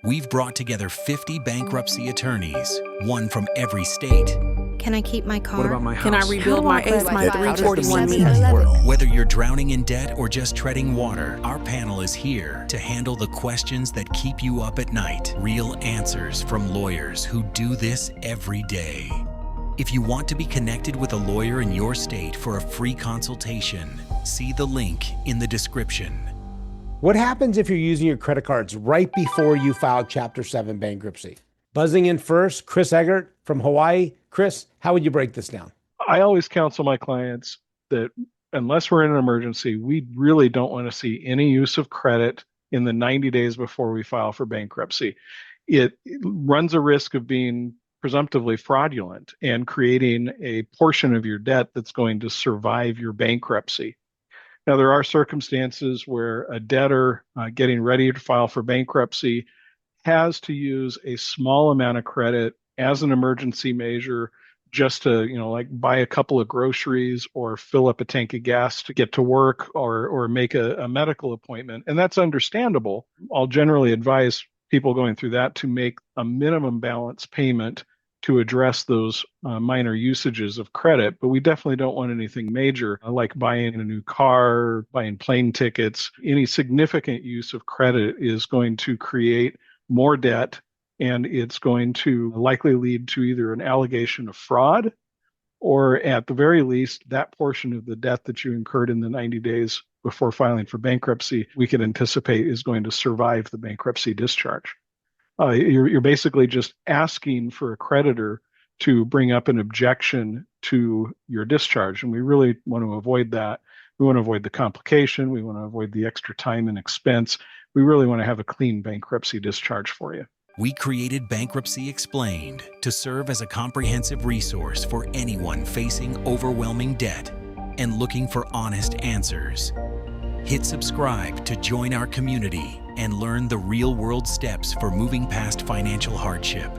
We've brought together 50 bankruptcy attorneys, one from every state. Can I keep my car? What about my house? Can I rebuild my ACE, my How does the 341 means meter? work? Whether you're drowning in debt or just treading water, our panel is here to handle the questions that keep you up at night. Real answers from lawyers who do this every day. If you want to be connected with a lawyer in your state for a free consultation, see the link in the description. What happens if you're using your credit cards right before you file Chapter 7 bankruptcy? Buzzing in first, Chris Eggert from Hawaii. Chris, how would you break this down? I always counsel my clients that unless we're in an emergency, we really don't want to see any use of credit in the 90 days before we file for bankruptcy. It runs a risk of being presumptively fraudulent and creating a portion of your debt that's going to survive your bankruptcy. Now, there are circumstances where a debtor getting ready to file for bankruptcy has to use a small amount of credit as an emergency measure just to, like buy a couple of groceries or fill up a tank of gas to get to work or make a medical appointment. And that's understandable. I'll generally advise people going through that to make a minimum balance payment to address those minor usages of credit, but we definitely don't want anything major like buying a new car, buying plane tickets. Any significant use of credit is going to create more debt, and it's going to likely lead to either an allegation of fraud or at the very least, that portion of the debt that you incurred in the 90 days before filing for bankruptcy, we could anticipate is going to survive the bankruptcy discharge. You're basically just asking for a creditor to bring up an objection to your discharge. And we really want to avoid that. We want to avoid the complication. We want to avoid the extra time and expense. We really want to have a clean bankruptcy discharge for you. We created Bankruptcy Explained to serve as a comprehensive resource for anyone facing overwhelming debt and looking for honest answers. Hit subscribe to join our community and learn the real-world steps for moving past financial hardship.